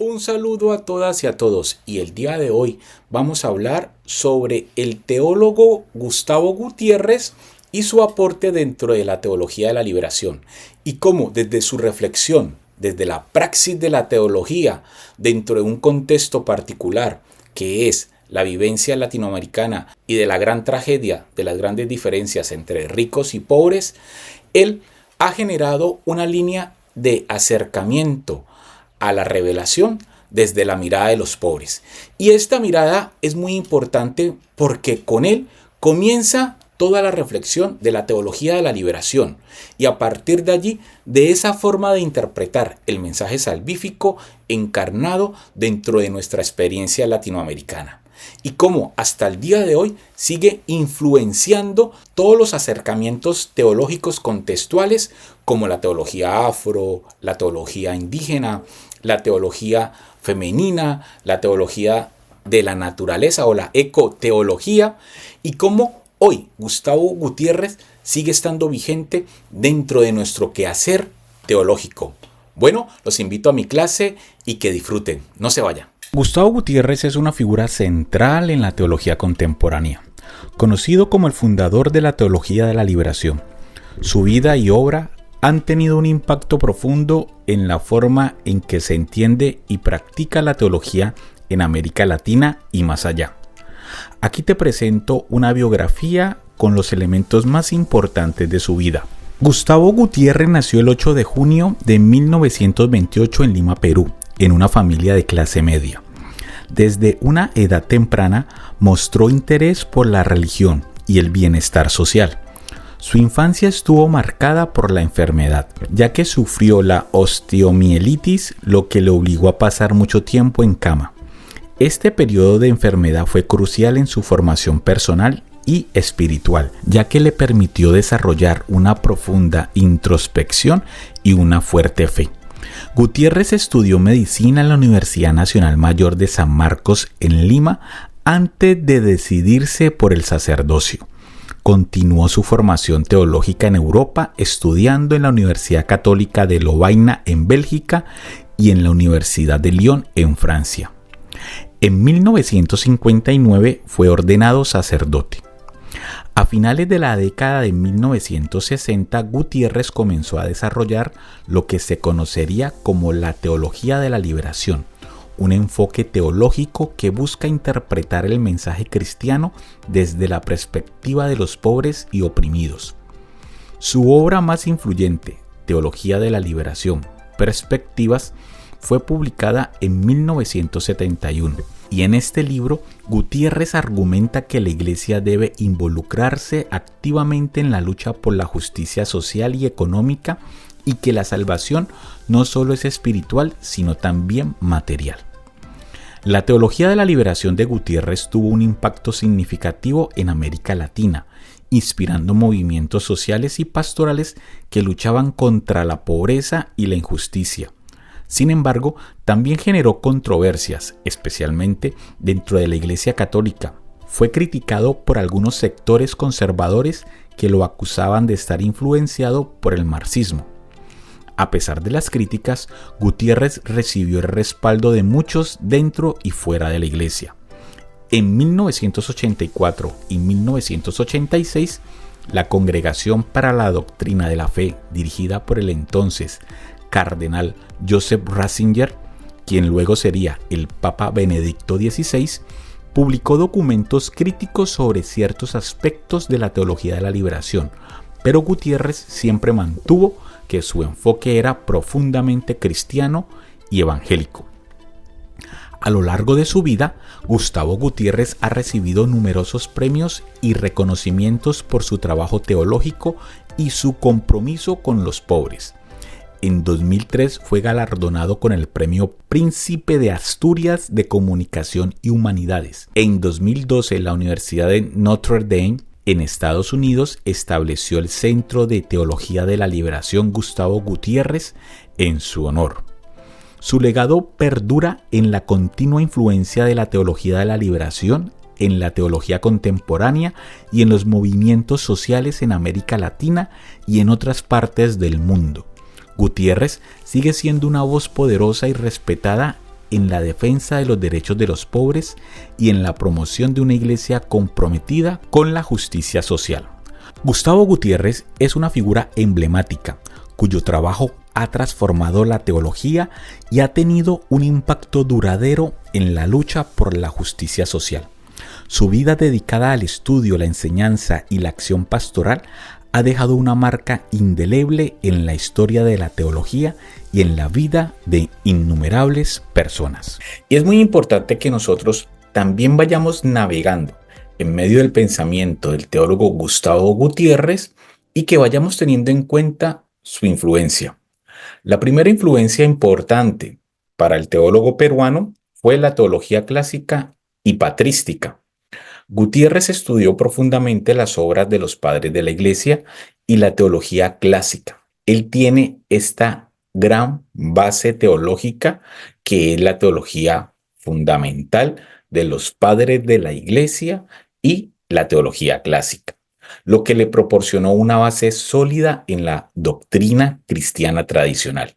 Un saludo a todas y a todos, y el día de hoy vamos a hablar sobre el teólogo Gustavo Gutiérrez y su aporte dentro de la teología de la liberación, y cómo desde su reflexión, desde la praxis de la teología, dentro de un contexto particular que es la vivencia latinoamericana y de la gran tragedia, de las grandes diferencias entre ricos y pobres, él ha generado una línea de acercamiento a la revelación desde la mirada de los pobres. Y esta mirada es muy importante porque con él comienza toda la reflexión de la teología de la liberación y a partir de allí, de esa forma de interpretar el mensaje salvífico encarnado dentro de nuestra experiencia latinoamericana. Y cómo hasta el día de hoy sigue influenciando todos los acercamientos teológicos contextuales como la teología afro, la teología indígena, la teología femenina, la teología de la naturaleza o la ecoteología, y cómo hoy Gustavo Gutiérrez sigue estando vigente dentro de nuestro quehacer teológico. Bueno, los invito a mi clase y que disfruten, no se vayan. Gustavo Gutiérrez es una figura central en la teología contemporánea, conocido como el fundador de la teología de la liberación. Su vida y obra han tenido un impacto profundo en la forma en que se entiende y practica la teología en América Latina y más allá. Aquí te presento una biografía con los elementos más importantes de su vida. Gustavo Gutiérrez nació el 8 de junio de 1928 en Lima, Perú, en una familia de clase media. Desde una edad temprana mostró interés por la religión y el bienestar social. Su infancia estuvo marcada por la enfermedad, ya que sufrió la osteomielitis, lo que le obligó a pasar mucho tiempo en cama. Este periodo de enfermedad fue crucial en su formación personal y espiritual, ya que le permitió desarrollar una profunda introspección y una fuerte fe. Gutiérrez estudió medicina en la Universidad Nacional Mayor de San Marcos en Lima antes de decidirse por el sacerdocio. Continuó su formación teológica en Europa, estudiando en la Universidad Católica de Lovaina en Bélgica y en la Universidad de Lyon en Francia. En 1959 fue ordenado sacerdote. A finales de la década de 1960, Gutiérrez comenzó a desarrollar lo que se conocería como la teología de la liberación, un enfoque teológico que busca interpretar el mensaje cristiano desde la perspectiva de los pobres y oprimidos. Su obra más influyente, Teología de la Liberación, Perspectivas, fue publicada en 1971 y en este libro Gutiérrez argumenta que la Iglesia debe involucrarse activamente en la lucha por la justicia social y económica y que la salvación no solo es espiritual sino también material. La teología de la liberación de Gutiérrez tuvo un impacto significativo en América Latina, inspirando movimientos sociales y pastorales que luchaban contra la pobreza y la injusticia. Sin embargo, también generó controversias, especialmente dentro de la Iglesia Católica. Fue criticado por algunos sectores conservadores que lo acusaban de estar influenciado por el marxismo. A pesar de las críticas, Gutiérrez recibió el respaldo de muchos dentro y fuera de la Iglesia. En 1984 y 1986, la Congregación para la Doctrina de la Fe, dirigida por el entonces cardenal Joseph Ratzinger, quien luego sería el Papa Benedicto XVI, publicó documentos críticos sobre ciertos aspectos de la teología de la liberación, pero Gutiérrez siempre mantuvo que su enfoque era profundamente cristiano y evangélico. A lo largo de su vida, Gustavo Gutiérrez ha recibido numerosos premios y reconocimientos por su trabajo teológico y su compromiso con los pobres. En 2003 fue galardonado con el Premio Príncipe de Asturias de Comunicación y Humanidades. En 2012, la Universidad de Notre Dame en Estados Unidos estableció el Centro de Teología de la Liberación Gustavo Gutiérrez en su honor. Su legado perdura en la continua influencia de la teología de la liberación, en la teología contemporánea y en los movimientos sociales en América Latina y en otras partes del mundo. Gutiérrez sigue siendo una voz poderosa y respetada en la defensa de los derechos de los pobres y en la promoción de una iglesia comprometida con la justicia social. Gustavo Gutiérrez es una figura emblemática, cuyo trabajo ha transformado la teología y ha tenido un impacto duradero en la lucha por la justicia social. Su vida dedicada al estudio, la enseñanza y la acción pastoral ha dejado una marca indeleble en la historia de la teología y en la vida de innumerables personas. Y es muy importante que nosotros también vayamos navegando en medio del pensamiento del teólogo Gustavo Gutiérrez y que vayamos teniendo en cuenta su influencia. La primera influencia importante para el teólogo peruano fue la teología clásica y patrística. Gutiérrez estudió profundamente las obras de los padres de la Iglesia y la teología clásica. Él tiene esta gran base teológica que es la teología fundamental de los padres de la Iglesia y la teología clásica, lo que le proporcionó una base sólida en la doctrina cristiana tradicional,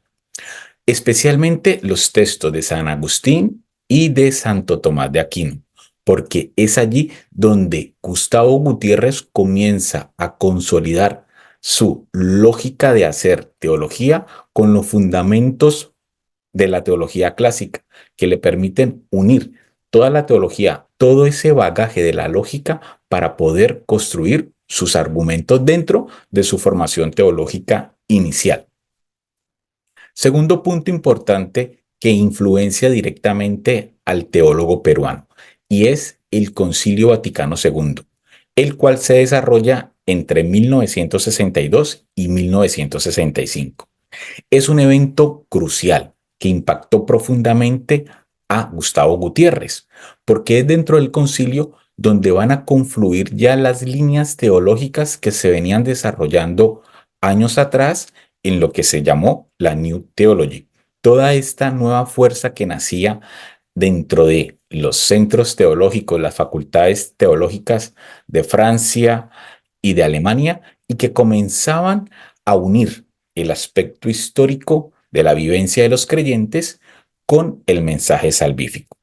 especialmente los textos de San Agustín y de Santo Tomás de Aquino, porque es allí donde Gustavo Gutiérrez comienza a consolidar su lógica de hacer teología con los fundamentos de la teología clásica, que le permiten unir toda la teología, todo ese bagaje de la lógica para poder construir sus argumentos dentro de su formación teológica inicial. Segundo punto importante que influencia directamente al teólogo peruano, y es el Concilio Vaticano II, el cual se desarrolla entre 1962 y 1965. Es un evento crucial que impactó profundamente a Gustavo Gutiérrez, porque es dentro del concilio donde van a confluir ya las líneas teológicas que se venían desarrollando años atrás en lo que se llamó la New Theology. Toda esta nueva fuerza que nacía dentro de los centros teológicos, las facultades teológicas de Francia y de Alemania, y que comenzaban a unir el aspecto histórico de la vivencia de los creyentes con el mensaje salvífico.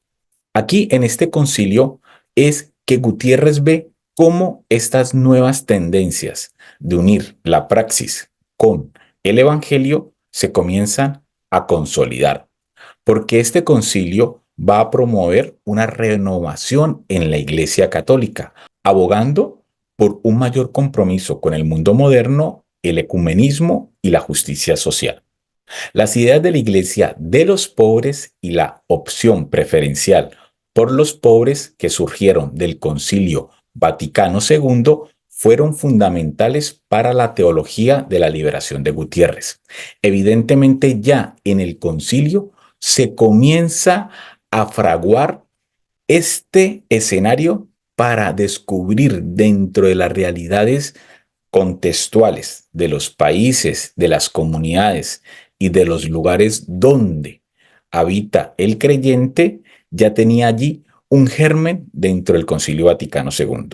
Aquí en este concilio es que Gutiérrez ve cómo estas nuevas tendencias de unir la praxis con el evangelio se comienzan a consolidar, porque este concilio va a promover una renovación en la Iglesia Católica, abogando por un mayor compromiso con el mundo moderno, el ecumenismo y la justicia social. Las ideas de la Iglesia de los pobres y la opción preferencial por los pobres que surgieron del Concilio Vaticano II fueron fundamentales para la teología de la liberación de Gutiérrez. Evidentemente ya en el concilio se comienza a fraguar este escenario para descubrir dentro de las realidades contextuales de los países, de las comunidades y de los lugares donde habita el creyente, ya tenía allí un germen dentro del Concilio Vaticano II.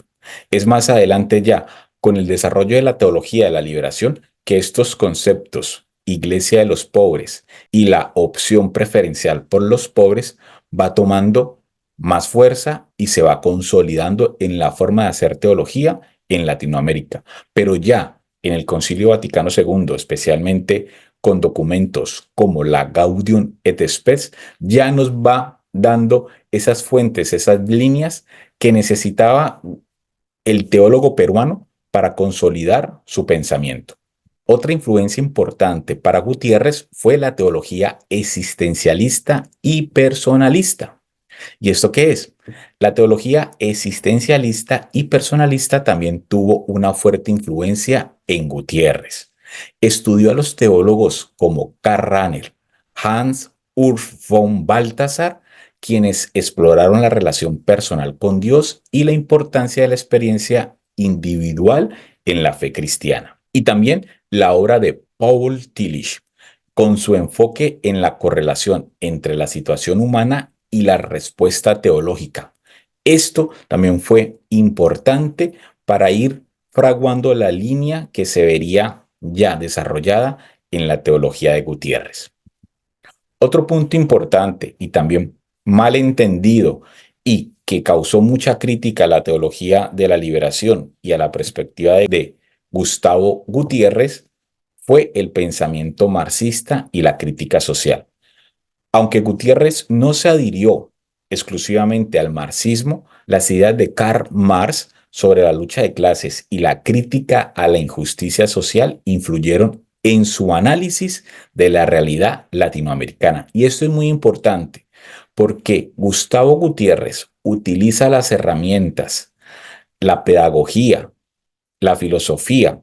Es más adelante ya, con el desarrollo de la teología de la liberación, que estos conceptos, Iglesia de los pobres y la opción preferencial por los pobres, va tomando más fuerza y se va consolidando en la forma de hacer teología en Latinoamérica. Pero ya en el Concilio Vaticano II, especialmente con documentos como la Gaudium et Spes, ya nos va dando esas fuentes, esas líneas que necesitaba el teólogo peruano para consolidar su pensamiento. Otra influencia importante para Gutiérrez fue la teología existencialista y personalista. ¿Y esto qué es? La teología existencialista y personalista también tuvo una fuerte influencia en Gutiérrez. Estudió a los teólogos como Karl Rahner, Hans Urs von Balthasar, quienes exploraron la relación personal con Dios y la importancia de la experiencia individual en la fe cristiana. Y también la obra de Paul Tillich, con su enfoque en la correlación entre la situación humana y la respuesta teológica. Esto también fue importante para ir fraguando la línea que se vería ya desarrollada en la teología de Gutiérrez. Otro punto importante y también mal entendido y que causó mucha crítica a la teología de la liberación y a la perspectiva de Gustavo Gutiérrez fue el pensamiento marxista y la crítica social. Aunque Gutiérrez no se adhirió exclusivamente al marxismo, las ideas de Karl Marx sobre la lucha de clases y la crítica a la injusticia social influyeron en su análisis de la realidad latinoamericana. Y esto es muy importante porque Gustavo Gutiérrez utiliza las herramientas, la pedagogía, la filosofía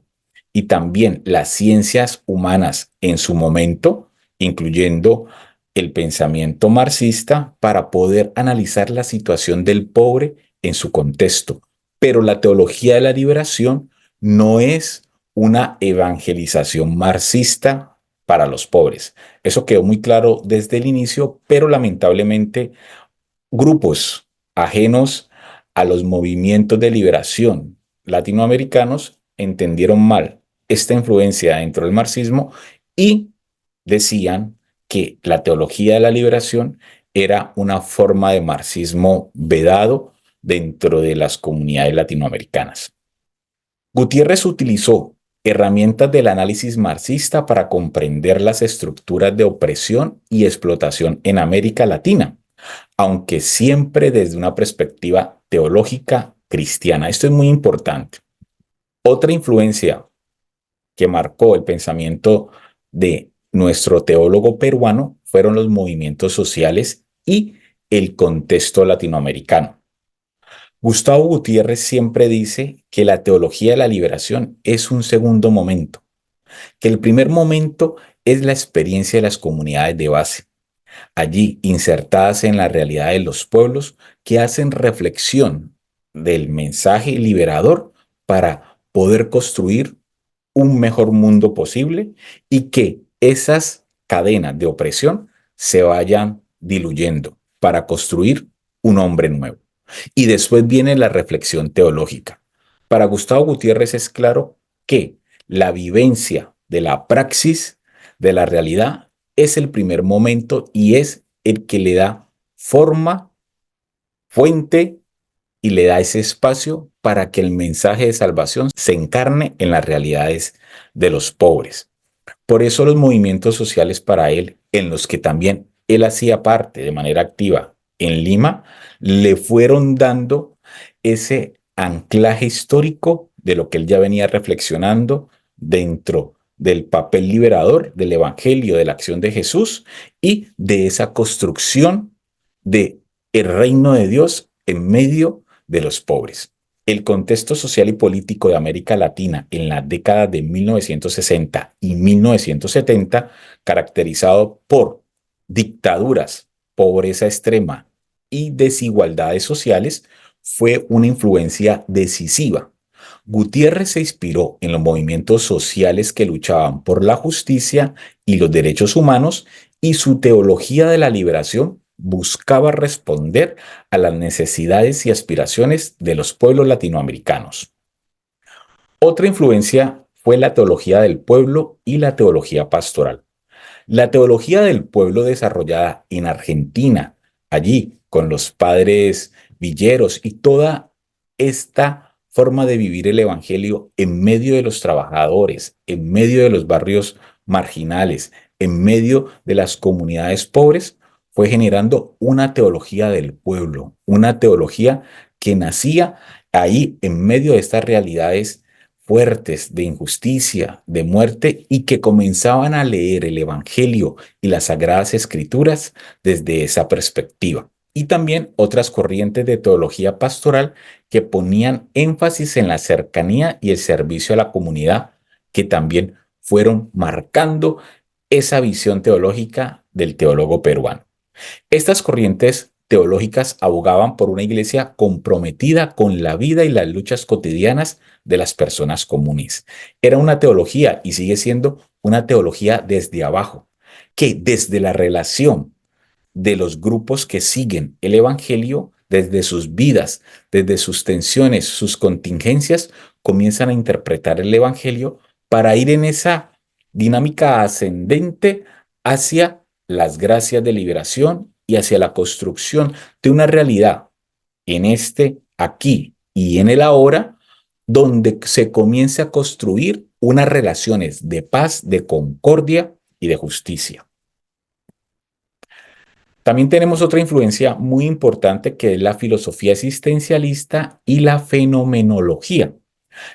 y también las ciencias humanas en su momento, incluyendo el pensamiento marxista, para poder analizar la situación del pobre en su contexto. Pero la teología de la liberación no es una evangelización marxista para los pobres. Eso quedó muy claro desde el inicio, pero lamentablemente grupos ajenos a los movimientos de liberación latinoamericanos entendieron mal esta influencia dentro del marxismo y decían que la teología de la liberación era una forma de marxismo vedado dentro de las comunidades latinoamericanas. Gutiérrez utilizó herramientas del análisis marxista para comprender las estructuras de opresión y explotación en América Latina, aunque siempre desde una perspectiva teológica cristiana. Esto es muy importante. Otra influencia que marcó el pensamiento de nuestro teólogo peruano fueron los movimientos sociales y el contexto latinoamericano. Gustavo Gutiérrez siempre dice que la teología de la liberación es un segundo momento, que el primer momento es la experiencia de las comunidades de base, allí insertadas en la realidad de los pueblos que hacen reflexión del mensaje liberador para poder construir un mejor mundo posible y que esas cadenas de opresión se vayan diluyendo para construir un hombre nuevo. Y después viene la reflexión teológica. Para Gustavo Gutiérrez es claro que la vivencia de la praxis, de la realidad, es el primer momento y es el que le da forma, fuente y le da ese espacio para que el mensaje de salvación se encarne en las realidades de los pobres. Por eso los movimientos sociales para él, en los que también él hacía parte de manera activa en Lima, le fueron dando ese anclaje histórico de lo que él ya venía reflexionando dentro del papel liberador del Evangelio, de la acción de Jesús y de esa construcción de el reino de Dios en medio de los pobres. El contexto social y político de América Latina en las décadas de 1960 y 1970, caracterizado por dictaduras, pobreza extrema y desigualdades sociales, fue una influencia decisiva. Gutiérrez se inspiró en los movimientos sociales que luchaban por la justicia y los derechos humanos y su teología de la liberación buscaba responder a las necesidades y aspiraciones de los pueblos latinoamericanos. Otra influencia fue la teología del pueblo y la teología pastoral. La teología del pueblo desarrollada en Argentina, allí con los padres villeros y toda esta forma de vivir el evangelio en medio de los trabajadores, en medio de los barrios marginales, en medio de las comunidades pobres, fue generando una teología del pueblo, una teología que nacía ahí en medio de estas realidades fuertes de injusticia, de muerte, y que comenzaban a leer el Evangelio y las Sagradas Escrituras desde esa perspectiva. Y también otras corrientes de teología pastoral que ponían énfasis en la cercanía y el servicio a la comunidad, que también fueron marcando esa visión teológica del teólogo peruano. Estas corrientes teológicas abogaban por una iglesia comprometida con la vida y las luchas cotidianas de las personas comunes. Era una teología y sigue siendo una teología desde abajo, que desde la relación de los grupos que siguen el Evangelio, desde sus vidas, desde sus tensiones, sus contingencias, comienzan a interpretar el Evangelio para ir en esa dinámica ascendente hacia las gracias de liberación y hacia la construcción de una realidad en este aquí y en el ahora, donde se comience a construir unas relaciones de paz, de concordia y de justicia. También tenemos otra influencia muy importante que es la filosofía existencialista y la fenomenología.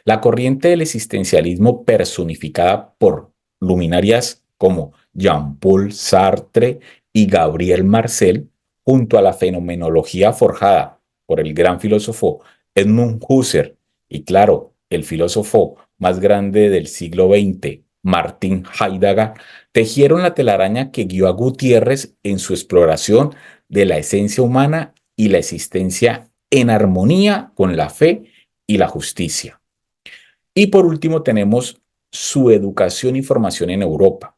La corriente del existencialismo personificada por luminarias como Jean-Paul Sartre y Gabriel Marcel, junto a la fenomenología forjada por el gran filósofo Edmund Husserl y, claro, el filósofo más grande del siglo XX, Martin Heidegger, tejieron la telaraña que guió a Gutiérrez en su exploración de la esencia humana y la existencia en armonía con la fe y la justicia. Y por último tenemos su educación y formación en Europa.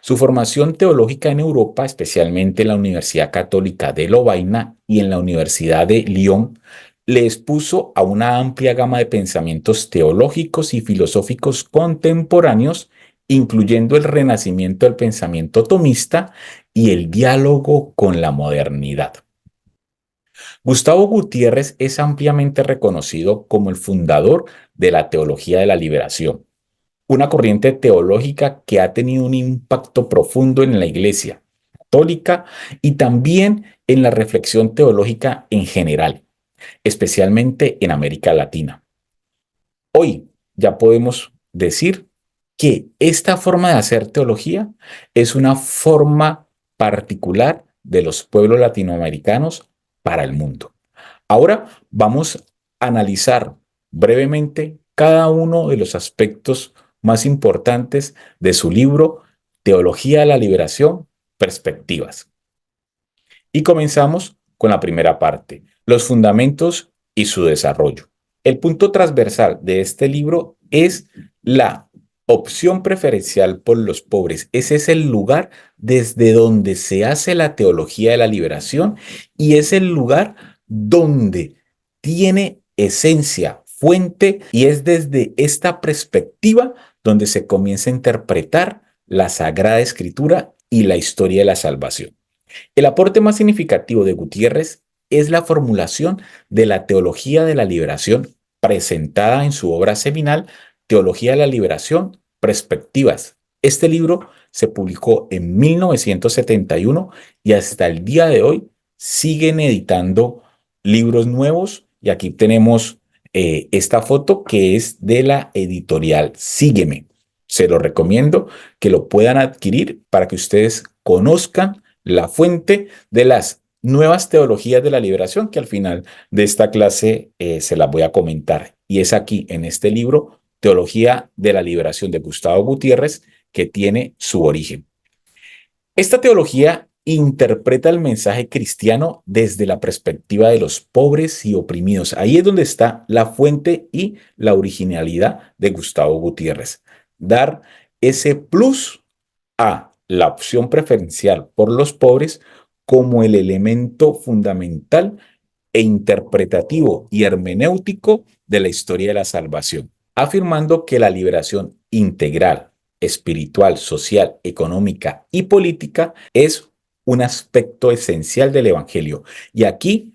Su formación teológica en Europa, especialmente en la Universidad Católica de Lovaina y en la Universidad de Lyon, le expuso a una amplia gama de pensamientos teológicos y filosóficos contemporáneos, incluyendo el renacimiento del pensamiento tomista y el diálogo con la modernidad. Gustavo Gutiérrez es ampliamente reconocido como el fundador de la teología de la liberación, una corriente teológica que ha tenido un impacto profundo en la Iglesia católica y también en la reflexión teológica en general, especialmente en América Latina. Hoy ya podemos decir que esta forma de hacer teología es una forma particular de los pueblos latinoamericanos para el mundo. Ahora vamos a analizar brevemente cada uno de los aspectos más importantes de su libro Teología de la Liberación, Perspectivas. Y comenzamos con la primera parte, los fundamentos y su desarrollo. El punto transversal de este libro es la opción preferencial por los pobres. Ese es el lugar desde donde se hace la teología de la liberación y es el lugar donde tiene esencia, fuente, y es desde esta perspectiva donde se comienza a interpretar la Sagrada Escritura y la historia de la salvación. El aporte más significativo de Gutiérrez es la formulación de la teología de la liberación presentada en su obra seminal Teología de la Liberación, Perspectivas. Este libro se publicó en 1971 y hasta el día de hoy siguen editando libros nuevos y aquí tenemos esta foto que es de la editorial Sígueme. Se lo recomiendo que lo puedan adquirir para que ustedes conozcan la fuente de las nuevas teologías de la liberación que al final de esta clase se las voy a comentar. Y es aquí en este libro, Teología de la Liberación de Gustavo Gutiérrez, que tiene su origen. Esta teología interpreta el mensaje cristiano desde la perspectiva de los pobres y oprimidos. Ahí es donde está la fuente y la originalidad de Gustavo Gutiérrez. Dar ese plus a la opción preferencial por los pobres como el elemento fundamental e interpretativo y hermenéutico de la historia de la salvación, afirmando que la liberación integral, espiritual, social, económica y política es un aspecto esencial del Evangelio. Y aquí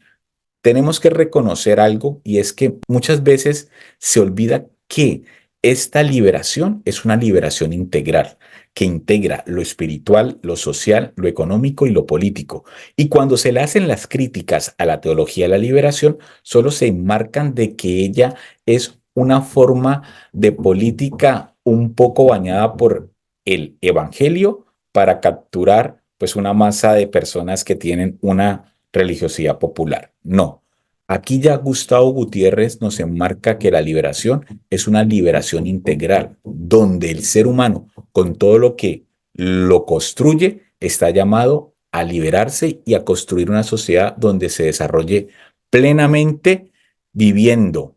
tenemos que reconocer algo y es que muchas veces se olvida que esta liberación es una liberación integral, que integra lo espiritual, lo social, lo económico y lo político. Y cuando se le hacen las críticas a la teología de la liberación, solo se enmarcan de que ella es una forma de política un poco bañada por el evangelio para capturar pues una masa de personas que tienen una religiosidad popular. No. Aquí ya Gustavo Gutiérrez nos enmarca que la liberación es una liberación integral, donde el ser humano, con todo lo que lo construye, está llamado a liberarse y a construir una sociedad donde se desarrolle plenamente viviendo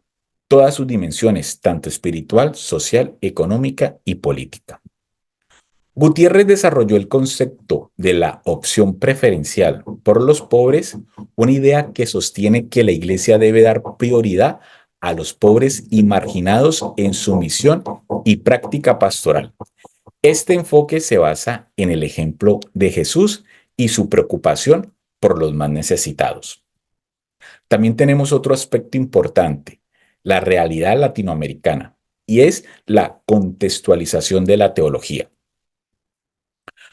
todas sus dimensiones, tanto espiritual, social, económica y política. Gutiérrez desarrolló el concepto de la opción preferencial por los pobres, una idea que sostiene que la Iglesia debe dar prioridad a los pobres y marginados en su misión y práctica pastoral. Este enfoque se basa en el ejemplo de Jesús y su preocupación por los más necesitados. También tenemos otro aspecto importante, la realidad latinoamericana, y es la contextualización de la teología.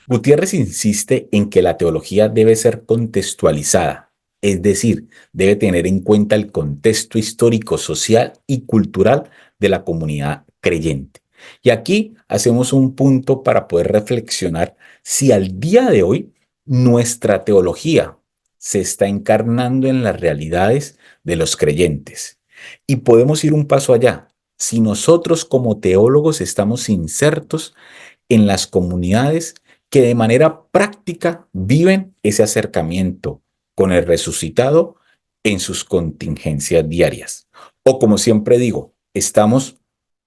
Gutiérrez insiste en que la teología debe ser contextualizada, es decir, debe tener en cuenta el contexto histórico, social y cultural de la comunidad creyente. Y aquí hacemos un punto para poder reflexionar si al día de hoy nuestra teología se está encarnando en las realidades de los creyentes. Y podemos ir un paso allá. Si nosotros como teólogos estamos insertos en las comunidades que de manera práctica viven ese acercamiento con el resucitado en sus contingencias diarias. O como siempre digo, estamos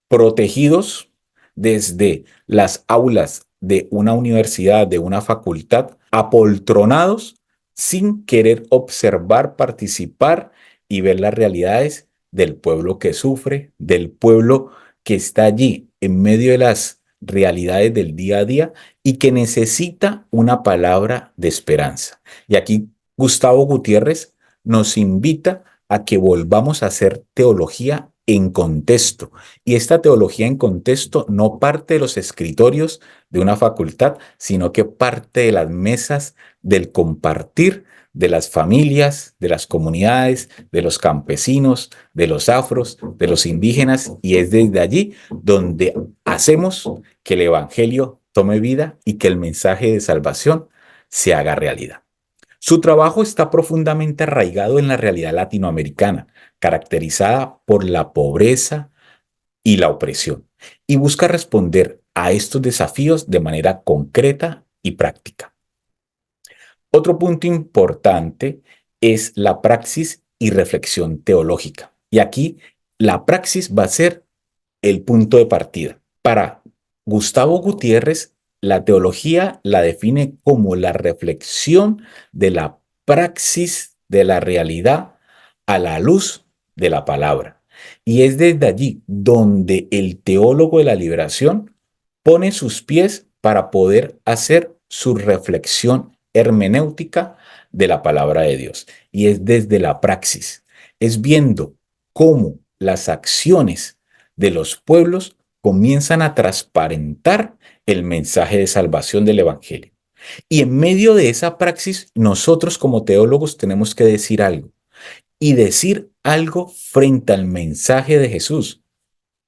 protegidos desde las aulas de una universidad, de una facultad, apoltronados sin querer observar, participar y ver las realidades del pueblo que sufre, del pueblo que está allí en medio de las realidades del día a día y que necesita una palabra de esperanza. Y aquí Gustavo Gutiérrez nos invita a que volvamos a hacer teología en contexto. Y esta teología en contexto no parte de los escritorios de una facultad, sino que parte de las mesas del compartir de las familias, de las comunidades, de los campesinos, de los afros, de los indígenas, y es desde allí donde hacemos que el Evangelio tome vida y que el mensaje de salvación se haga realidad. Su trabajo está profundamente arraigado en la realidad latinoamericana, caracterizada por la pobreza y la opresión, y busca responder a estos desafíos de manera concreta y práctica. Otro punto importante es la praxis y reflexión teológica. Y aquí la praxis va a ser el punto de partida. Para Gustavo Gutiérrez, la teología la define como la reflexión de la praxis de la realidad a la luz de la palabra. Y es desde allí donde el teólogo de la liberación pone sus pies para poder hacer su reflexión hermenéutica de la palabra de Dios. Y es desde la praxis, es viendo cómo las acciones de los pueblos comienzan a transparentar el mensaje de salvación del Evangelio. Y en medio de esa praxis, nosotros como teólogos tenemos que decir algo. Y decir algo frente al mensaje de Jesús,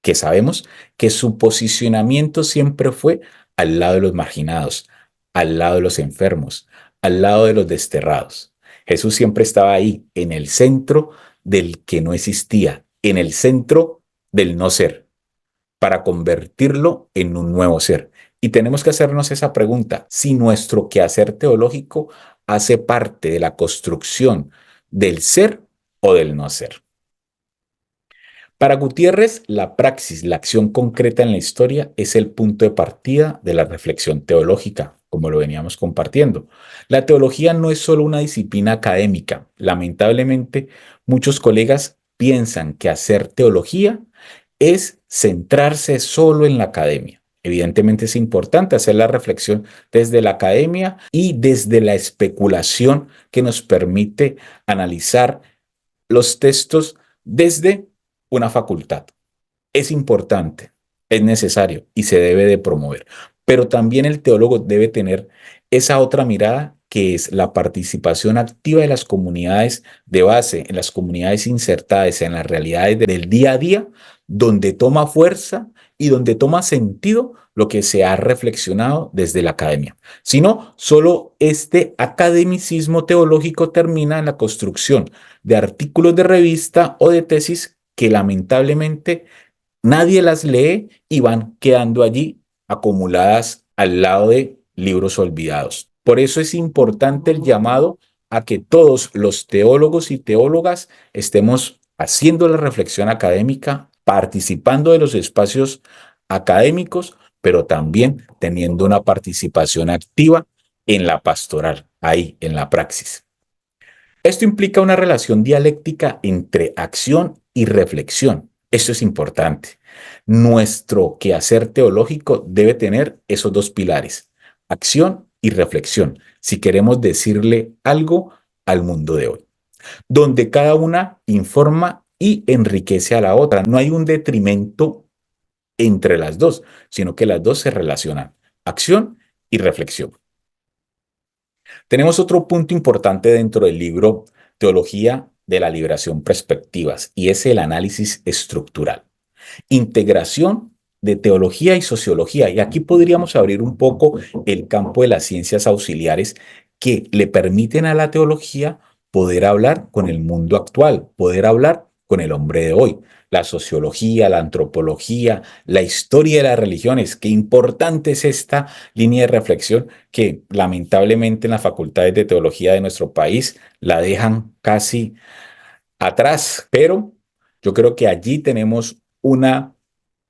que sabemos que su posicionamiento siempre fue al lado de los marginados, al lado de los enfermos, al lado de los desterrados. Jesús siempre estaba ahí, en el centro del que no existía, en el centro del no ser, para convertirlo en un nuevo ser. Y tenemos que hacernos esa pregunta, si nuestro quehacer teológico hace parte de la construcción del ser o del no ser. Para Gutiérrez, la praxis, la acción concreta en la historia, es el punto de partida de la reflexión teológica, como lo veníamos compartiendo. La teología no es solo una disciplina académica. Lamentablemente, muchos colegas piensan que hacer teología es centrarse solo en la academia. Evidentemente es importante hacer la reflexión desde la academia y desde la especulación que nos permite analizar los textos desde una facultad. Es importante, es necesario y se debe de promover. Pero también el teólogo debe tener esa otra mirada que es la participación activa de las comunidades de base, en las comunidades insertadas en las realidades del día a día, donde toma fuerza y donde toma sentido lo que se ha reflexionado desde la academia. Si no, solo este academicismo teológico termina en la construcción de artículos de revista o de tesis que lamentablemente nadie las lee y van quedando allí acumuladas al lado de libros olvidados. Por eso es importante el llamado a que todos los teólogos y teólogas estemos haciendo la reflexión académica, participando de los espacios académicos, pero también teniendo una participación activa en la pastoral, ahí, en la praxis. Esto implica una relación dialéctica entre acción y reflexión. Esto es importante. Nuestro quehacer teológico debe tener esos dos pilares, acción y reflexión, si queremos decirle algo al mundo de hoy, donde cada una informa y enriquece a la otra. No hay un detrimento entre las dos, sino que las dos se relacionan, acción y reflexión. Tenemos otro punto importante dentro del libro Teología de la Liberación Perspectivas, y es el análisis estructural. Integración de teología y sociología. Y aquí podríamos abrir un poco el campo de las ciencias auxiliares que le permiten a la teología poder hablar con el mundo actual, poder hablar con el hombre de hoy. La sociología, la antropología, la historia de las religiones. Qué importante es esta línea de reflexión que lamentablemente en las facultades de teología de nuestro país la dejan casi atrás, pero yo creo que allí tenemos una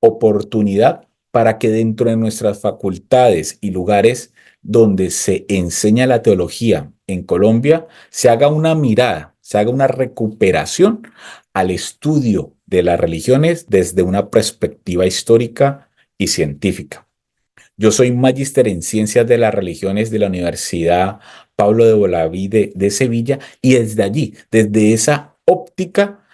oportunidad para que dentro de nuestras facultades y lugares donde se enseña la teología en Colombia, se haga una mirada, se haga una recuperación al estudio de las religiones desde una perspectiva histórica y científica. Yo soy magíster en Ciencias de las Religiones de la Universidad Pablo de Olavide de Sevilla, y desde allí, desde esa óptica,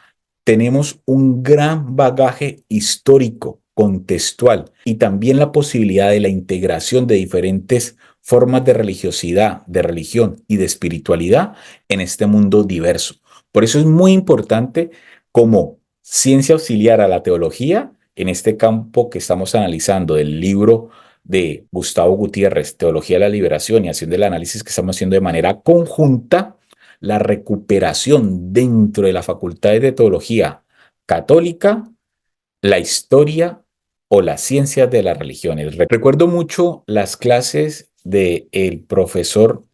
tenemos un gran bagaje histórico, contextual, y también la posibilidad de la integración de diferentes formas de religiosidad, de religión y de espiritualidad en este mundo diverso. Por eso es muy importante como ciencia auxiliar a la teología, en este campo que estamos analizando del libro de Gustavo Gutiérrez, Teología de la Liberación, y haciendo el análisis que estamos haciendo de manera conjunta, la recuperación dentro de las facultades de teología católica, la historia o las ciencias de las religiones. Recuerdo mucho las clases del profesor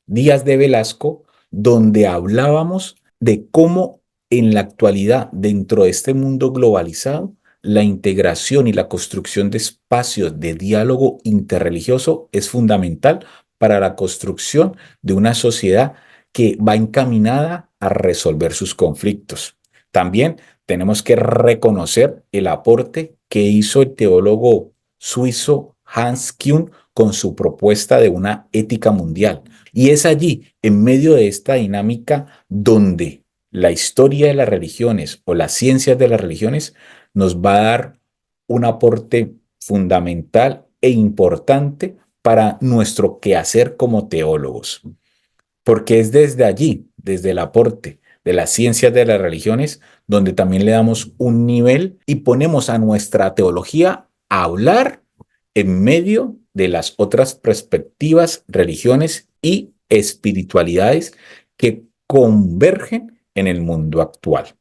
Díaz de Velasco, donde hablábamos de cómo en la actualidad, dentro de este mundo globalizado, la integración y la construcción de espacios de diálogo interreligioso es fundamental para la construcción de una sociedad que va encaminada a resolver sus conflictos. También tenemos que reconocer el aporte que hizo el teólogo suizo Hans Kuhn con su propuesta de una ética mundial. Y es allí, en medio de esta dinámica, donde la historia de las religiones o las ciencias de las religiones nos va a dar un aporte fundamental e importante para nuestro quehacer como teólogos. Porque es desde allí, desde el aporte de las ciencias de las religiones, donde también le damos un nivel y ponemos a nuestra teología a hablar en medio de las otras perspectivas, religiones y espiritualidades que convergen en el mundo actual.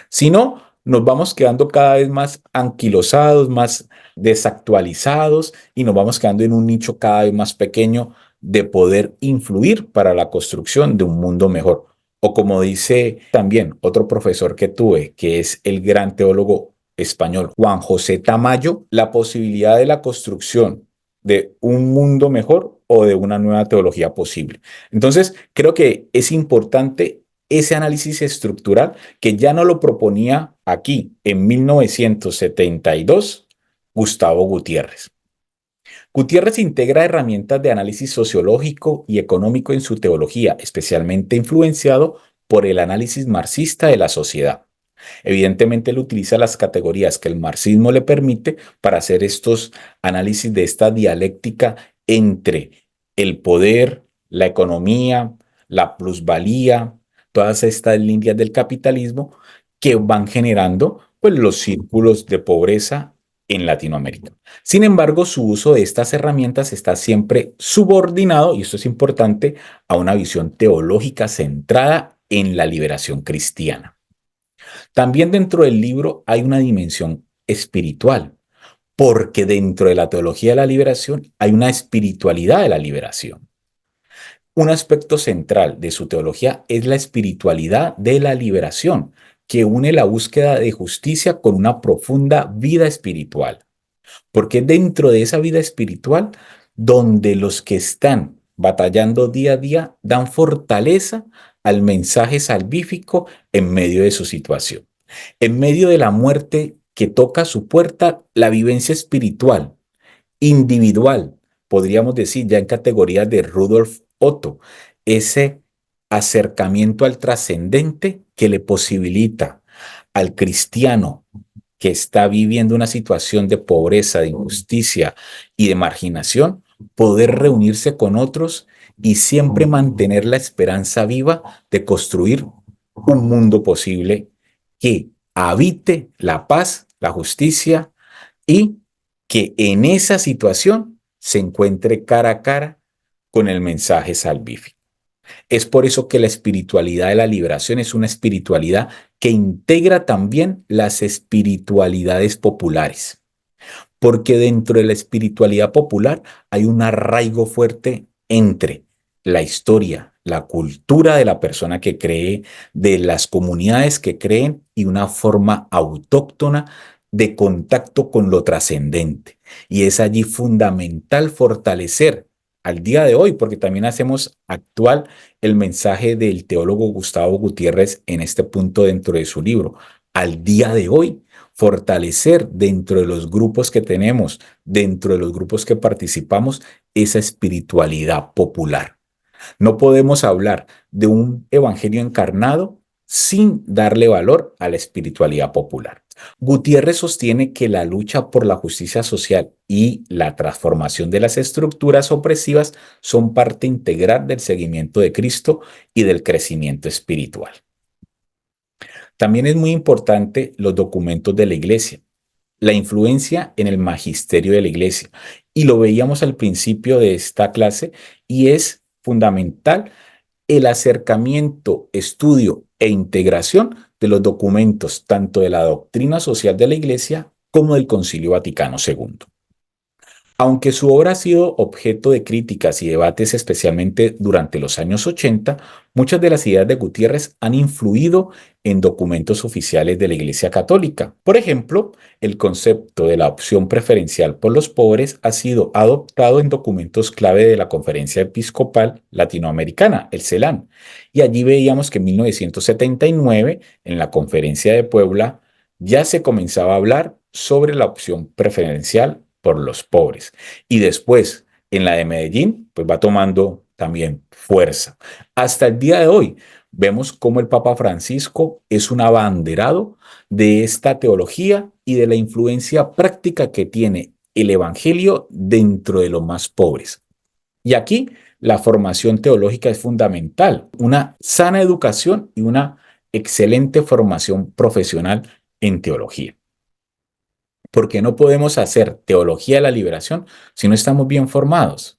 Si no, nos vamos quedando cada vez más anquilosados, más desactualizados, y nos vamos quedando en un nicho cada vez más pequeño de poder influir para la construcción de un mundo mejor. O como dice también otro profesor que tuve, que es el gran teólogo español Juan José Tamayo, la posibilidad de la construcción de un mundo mejor o de una nueva teología posible. Entonces, creo que es importante ese análisis estructural que ya no lo proponía aquí en 1972 Gustavo Gutiérrez. Gutiérrez integra herramientas de análisis sociológico y económico en su teología, especialmente influenciado por el análisis marxista de la sociedad. Evidentemente, él utiliza las categorías que el marxismo le permite para hacer estos análisis de esta dialéctica entre el poder, la economía, la plusvalía, todas estas líneas del capitalismo que van generando pues, los círculos de pobreza en Latinoamérica. Sin embargo, su uso de estas herramientas está siempre subordinado, y esto es importante, a una visión teológica centrada en la liberación cristiana. También dentro del libro hay una dimensión espiritual, porque dentro de la teología de la liberación hay una espiritualidad de la liberación. Un aspecto central de su teología es la espiritualidad de la liberación, que une la búsqueda de justicia con una profunda vida espiritual. Porque dentro de esa vida espiritual, donde los que están batallando día a día dan fortaleza al mensaje salvífico en medio de su situación. En medio de la muerte que toca a su puerta la vivencia espiritual, individual, podríamos decir ya en categorías de Rudolf Otto, ese acercamiento al trascendente que le posibilita al cristiano que está viviendo una situación de pobreza, de injusticia y de marginación, poder reunirse con otros y siempre mantener la esperanza viva de construir un mundo posible que habite la paz, la justicia y que en esa situación se encuentre cara a cara con el mensaje salvífico. Es por eso que la espiritualidad de la liberación es una espiritualidad que integra también las espiritualidades populares, porque dentro de la espiritualidad popular hay un arraigo fuerte entre la historia, la cultura de la persona que cree, de las comunidades que creen y una forma autóctona de contacto con lo trascendente. Y es allí fundamental fortalecer al día de hoy, porque también hacemos actual el mensaje del teólogo Gustavo Gutiérrez en este punto dentro de su libro. Al día de hoy, fortalecer dentro de los grupos que tenemos, dentro de los grupos que participamos, esa espiritualidad popular. No podemos hablar de un evangelio encarnado sin darle valor a la espiritualidad popular. Gutiérrez sostiene que la lucha por la justicia social y la transformación de las estructuras opresivas son parte integral del seguimiento de Cristo y del crecimiento espiritual. También es muy importante los documentos de la Iglesia, la influencia en el magisterio de la Iglesia. Y lo veíamos al principio de esta clase y es fundamental el acercamiento, estudio e integración de los documentos tanto de la doctrina social de la Iglesia como del Concilio Vaticano II. Aunque su obra ha sido objeto de críticas y debates especialmente durante los años 80, muchas de las ideas de Gutiérrez han influido en documentos oficiales de la Iglesia Católica. Por ejemplo, el concepto de la opción preferencial por los pobres ha sido adoptado en documentos clave de la Conferencia Episcopal Latinoamericana, el CELAM. Y allí veíamos que en 1979, en la Conferencia de Puebla, ya se comenzaba a hablar sobre la opción preferencial por los pobres. Y después, en la de Medellín, pues va tomando también fuerza. Hasta el día de hoy, vemos cómo el Papa Francisco es un abanderado de esta teología y de la influencia práctica que tiene el Evangelio dentro de los más pobres. Y aquí la formación teológica es fundamental, una sana educación y una excelente formación profesional en teología. Porque no podemos hacer teología de la liberación si no estamos bien formados.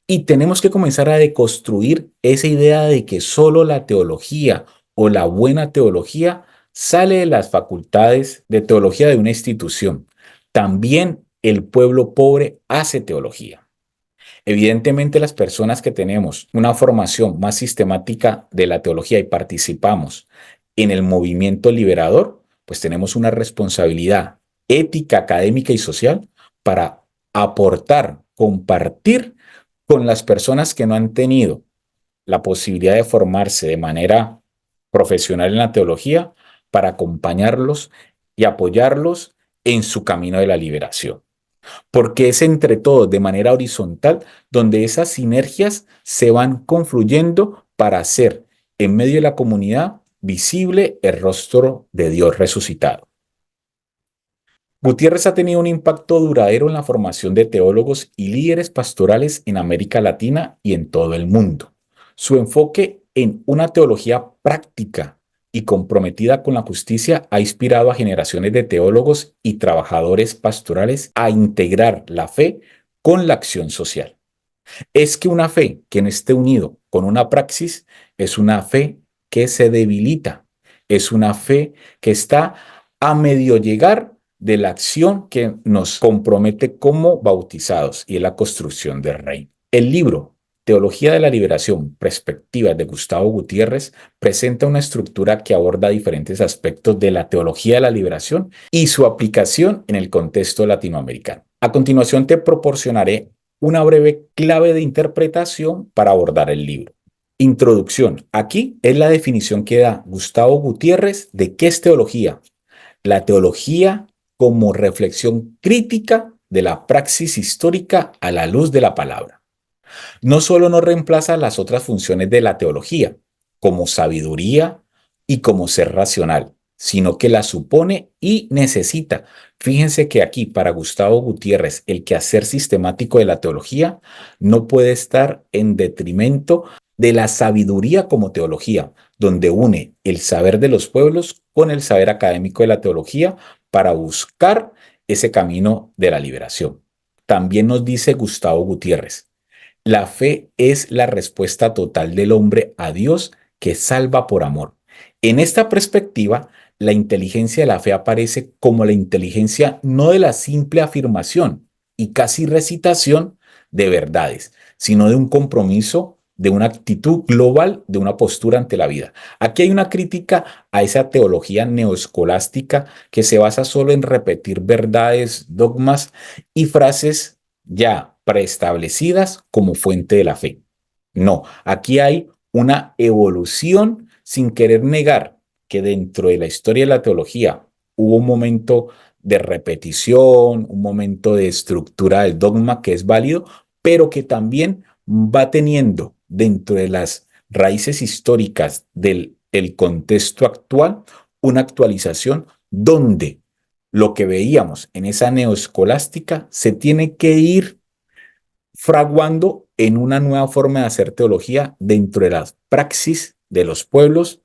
Y tenemos que comenzar a deconstruir esa idea de que solo la teología o la buena teología sale de las facultades de teología de una institución. También el pueblo pobre hace teología. Evidentemente, las personas que tenemos una formación más sistemática de la teología y participamos en el movimiento liberador, pues tenemos una responsabilidad ética, académica y social para aportar, compartir con las personas que no han tenido la posibilidad de formarse de manera profesional en la teología, para acompañarlos y apoyarlos en su camino de la liberación. Porque es entre todos, de manera horizontal, donde esas sinergias se van confluyendo para hacer en medio de la comunidad visible el rostro de Dios resucitado. Gutiérrez ha tenido un impacto duradero en la formación de teólogos y líderes pastorales en América Latina y en todo el mundo. Su enfoque en una teología práctica y comprometida con la justicia ha inspirado a generaciones de teólogos y trabajadores pastorales a integrar la fe con la acción social. Es que una fe que no esté unido con una praxis es una fe que se debilita, es una fe que está a medio llegar de la acción que nos compromete como bautizados y en la construcción del reino. El libro Teología de la Liberación, Perspectivas de Gustavo Gutiérrez presenta una estructura que aborda diferentes aspectos de la teología de la liberación y su aplicación en el contexto latinoamericano. A continuación te proporcionaré una breve clave de interpretación para abordar el libro. Introducción. Aquí es la definición que da Gustavo Gutiérrez de qué es teología. La teología como reflexión crítica de la praxis histórica a la luz de la palabra. No solo no reemplaza las otras funciones de la teología, como sabiduría y como ser racional, sino que la supone y necesita. Fíjense que aquí para Gustavo Gutiérrez el quehacer sistemático de la teología no puede estar en detrimento de la sabiduría como teología, donde une el saber de los pueblos con el saber académico de la teología para buscar ese camino de la liberación. También nos dice Gustavo Gutiérrez, la fe es la respuesta total del hombre a Dios que salva por amor. En esta perspectiva, la inteligencia de la fe aparece como la inteligencia no de la simple afirmación y casi recitación de verdades, sino de un compromiso, de una actitud global, de una postura ante la vida. Aquí hay una crítica a esa teología neoescolástica que se basa solo en repetir verdades, dogmas y frases ya preestablecidas como fuente de la fe. No, aquí hay una evolución sin querer negar que dentro de la historia de la teología hubo un momento de repetición, un momento de estructura del dogma que es válido, pero que también va teniendo dentro de las raíces históricas del el contexto actual una actualización donde lo que veíamos en esa neoescolástica se tiene que ir fraguando en una nueva forma de hacer teología dentro de las praxis de los pueblos,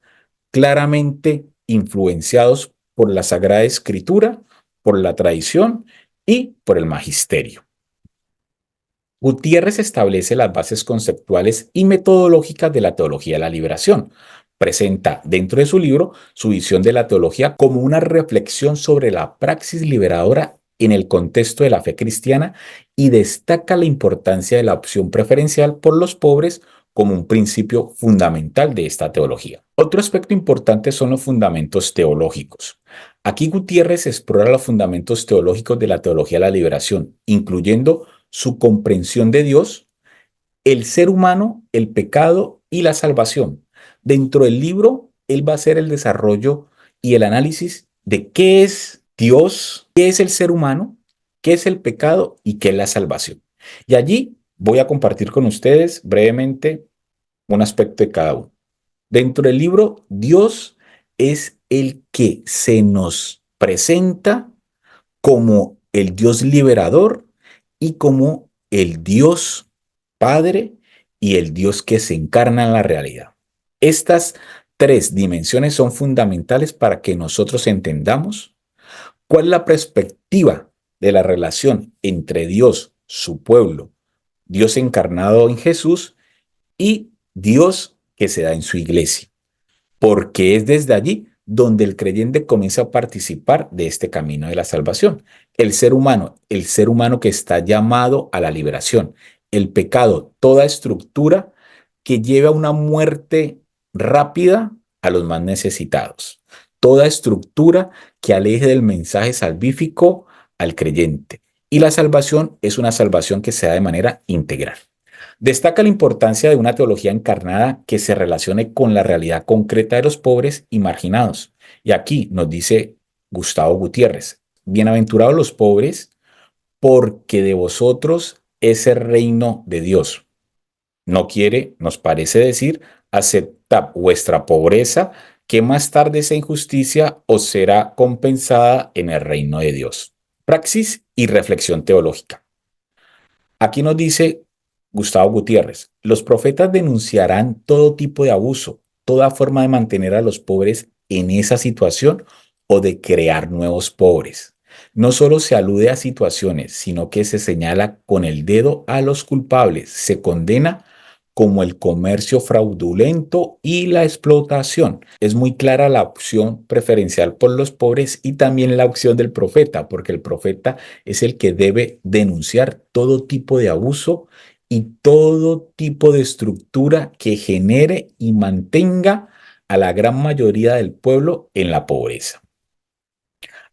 claramente influenciados por la Sagrada Escritura, por la tradición y por el magisterio. Gutiérrez establece las bases conceptuales y metodológicas de la teología de la liberación. Presenta dentro de su libro su visión de la teología como una reflexión sobre la praxis liberadora en el contexto de la fe cristiana y destaca la importancia de la opción preferencial por los pobres como un principio fundamental de esta teología. Otro aspecto importante son los fundamentos teológicos. Aquí Gutiérrez explora los fundamentos teológicos de la teología de la liberación, incluyendo su comprensión de Dios, el ser humano, el pecado y la salvación. Dentro del libro, él va a hacer el desarrollo y el análisis de qué es Dios, qué es el ser humano, qué es el pecado y qué es la salvación. Y allí voy a compartir con ustedes brevemente un aspecto de cada uno. Dentro del libro, Dios es el que se nos presenta como el Dios liberador y como el Dios Padre y el Dios que se encarna en la realidad. Estas tres dimensiones son fundamentales para que nosotros entendamos cuál es la perspectiva de la relación entre Dios, su pueblo, Dios encarnado en Jesús y Dios que se da en su iglesia, porque es desde allí donde el creyente comienza a participar de este camino de la salvación. El ser humano que está llamado a la liberación, el pecado, toda estructura que lleva a una muerte rápida a los más necesitados, toda estructura que aleje del mensaje salvífico al creyente. Y la salvación es una salvación que se da de manera integral. Destaca la importancia de una teología encarnada que se relacione con la realidad concreta de los pobres y marginados. Y aquí nos dice Gustavo Gutiérrez, bienaventurados los pobres, porque de vosotros es el reino de Dios. No quiere, nos parece decir, aceptad vuestra pobreza, que más tarde esa injusticia os será compensada en el reino de Dios. Praxis y reflexión teológica. Aquí nos dice Gustavo Gutiérrez, los profetas denunciarán todo tipo de abuso, toda forma de mantener a los pobres en esa situación o de crear nuevos pobres. No solo se alude a situaciones, sino que se señala con el dedo a los culpables, se condena como el comercio fraudulento y la explotación. Es muy clara la opción preferencial por los pobres y también la opción del profeta, porque el profeta es el que debe denunciar todo tipo de abuso y todo tipo de estructura que genere y mantenga a la gran mayoría del pueblo en la pobreza.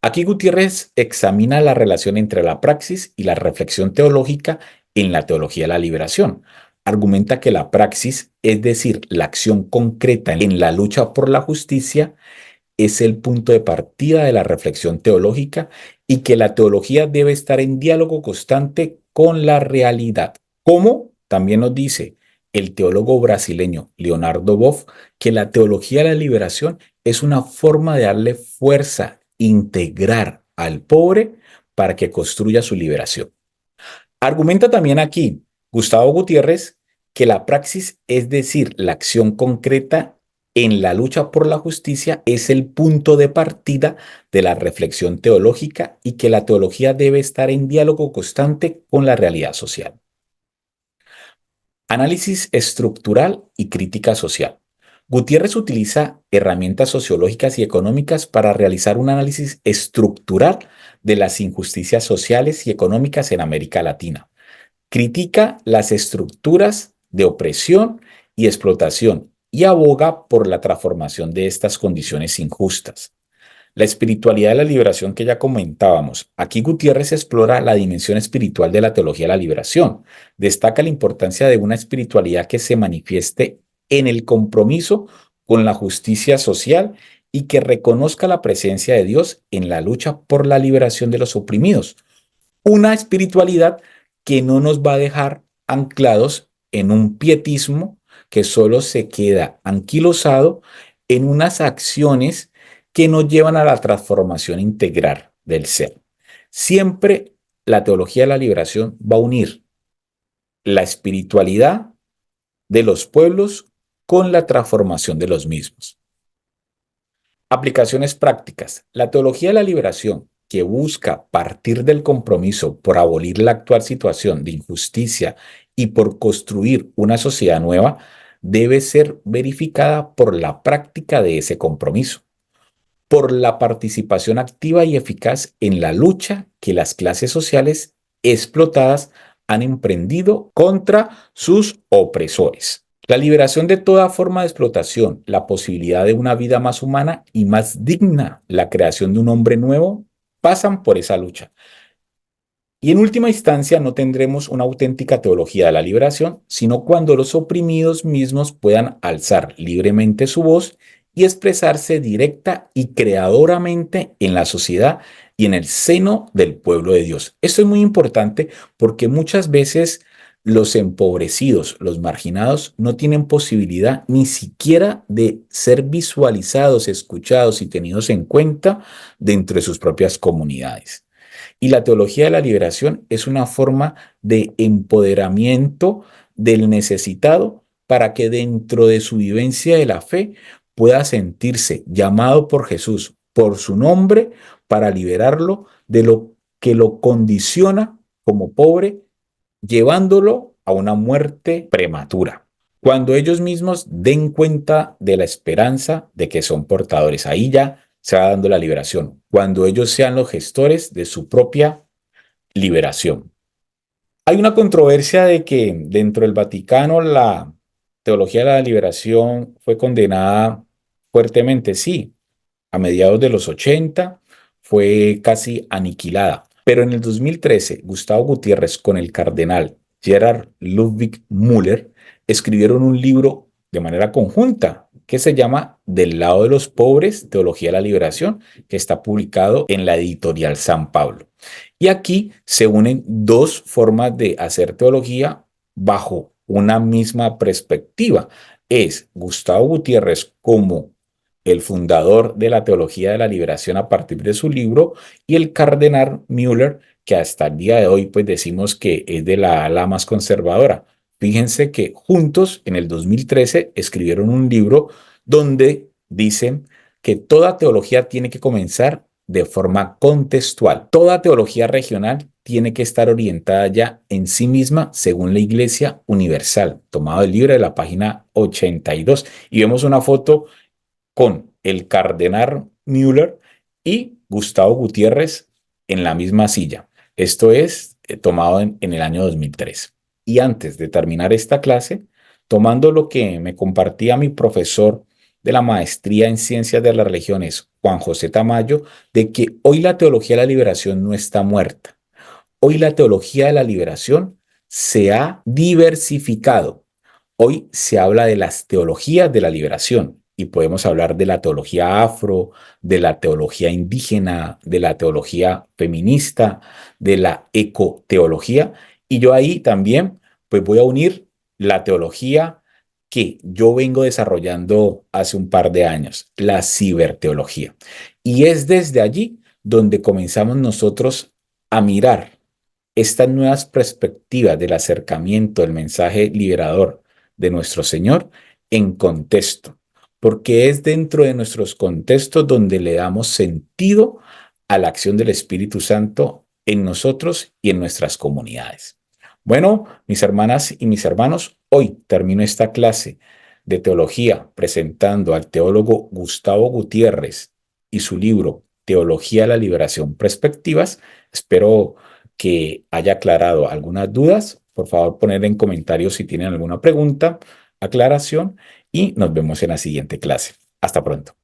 Aquí Gutiérrez examina la relación entre la praxis y la reflexión teológica en la teología de la liberación. Argumenta que la praxis, es decir, la acción concreta en la lucha por la justicia, es el punto de partida de la reflexión teológica y que la teología debe estar en diálogo constante con la realidad. Como también nos dice el teólogo brasileño Leonardo Boff, que la teología de la liberación es una forma de darle fuerza, integrar al pobre para que construya su liberación. Argumenta también aquí Gustavo Gutiérrez que la praxis, es decir, la acción concreta en la lucha por la justicia, es el punto de partida de la reflexión teológica y que la teología debe estar en diálogo constante con la realidad social. Análisis estructural y crítica social. Gutiérrez utiliza herramientas sociológicas y económicas para realizar un análisis estructural de las injusticias sociales y económicas en América Latina. Critica las estructuras de opresión y explotación y aboga por la transformación de estas condiciones injustas. La espiritualidad de la liberación que ya comentábamos. Aquí Gutiérrez explora la dimensión espiritual de la teología de la liberación. Destaca la importancia de una espiritualidad que se manifieste en el compromiso con la justicia social y que reconozca la presencia de Dios en la lucha por la liberación de los oprimidos. Una espiritualidad que no nos va a dejar anclados en un pietismo que solo se queda anquilosado en unas acciones que nos llevan a la transformación integral del ser. Siempre la teología de la liberación va a unir la espiritualidad de los pueblos con la transformación de los mismos. Aplicaciones prácticas. La teología de la liberación, que busca partir del compromiso por abolir la actual situación de injusticia y por construir una sociedad nueva, debe ser verificada por la práctica de ese compromiso, por la participación activa y eficaz en la lucha que las clases sociales explotadas han emprendido contra sus opresores. La liberación de toda forma de explotación, la posibilidad de una vida más humana y más digna, la creación de un hombre nuevo, pasan por esa lucha. Y en última instancia no tendremos una auténtica teología de la liberación, sino cuando los oprimidos mismos puedan alzar libremente su voz y expresarse directa y creadoramente en la sociedad y en el seno del pueblo de Dios. Esto es muy importante porque muchas veces los empobrecidos, los marginados, no tienen posibilidad ni siquiera de ser visualizados, escuchados y tenidos en cuenta dentro de sus propias comunidades. Y la teología de la liberación es una forma de empoderamiento del necesitado para que dentro de su vivencia de la fe pueda sentirse llamado por Jesús, por su nombre, para liberarlo de lo que lo condiciona como pobre, llevándolo a una muerte prematura. Cuando ellos mismos den cuenta de la esperanza de que son portadores, ahí ya se va dando la liberación, cuando ellos sean los gestores de su propia liberación. Hay una controversia de que dentro del Vaticano la teología de la liberación fue condenada fuertemente, sí, a mediados de los 80 fue casi aniquilada, pero en el 2013 Gustavo Gutiérrez con el cardenal Gerhard Ludwig Müller escribieron un libro de manera conjunta que se llama Del lado de los pobres, Teología de la Liberación, que está publicado en la editorial San Pablo. Y aquí se unen dos formas de hacer teología bajo una misma perspectiva. Es Gustavo Gutiérrez como el fundador de la teología de la liberación a partir de su libro, y el cardenal Müller, que hasta el día de hoy pues decimos que es de la ala más conservadora. Fíjense que juntos en el 2013 escribieron un libro donde dicen que toda teología tiene que comenzar de forma contextual. Toda teología regional tiene que estar orientada ya en sí misma según la Iglesia Universal, tomado el libro de la página 82. Y vemos una foto con el cardenal Müller y Gustavo Gutiérrez en la misma silla. Esto es tomado en el año 2003. Y antes de terminar esta clase, tomando lo que me compartía mi profesor de la maestría en Ciencias de las Religiones, Juan José Tamayo, de que hoy la teología de la liberación no está muerta. Hoy la teología de la liberación se ha diversificado. Hoy se habla de las teologías de la liberación y podemos hablar de la teología afro, de la teología indígena, de la teología feminista, de la ecoteología. Y yo ahí también pues voy a unir la teología que yo vengo desarrollando hace un par de años, la ciberteología. Y es desde allí donde comenzamos nosotros a mirar estas nuevas perspectivas del acercamiento del mensaje liberador de nuestro Señor en contexto, porque es dentro de nuestros contextos donde le damos sentido a la acción del Espíritu Santo en nosotros y en nuestras comunidades. Bueno, mis hermanas y mis hermanos, hoy termino esta clase de teología presentando al teólogo Gustavo Gutiérrez y su libro Teología de la Liberación, Perspectivas. Espero que haya aclarado algunas dudas. Por favor, poner en comentarios si tienen alguna pregunta, aclaración y nos vemos en la siguiente clase. Hasta pronto.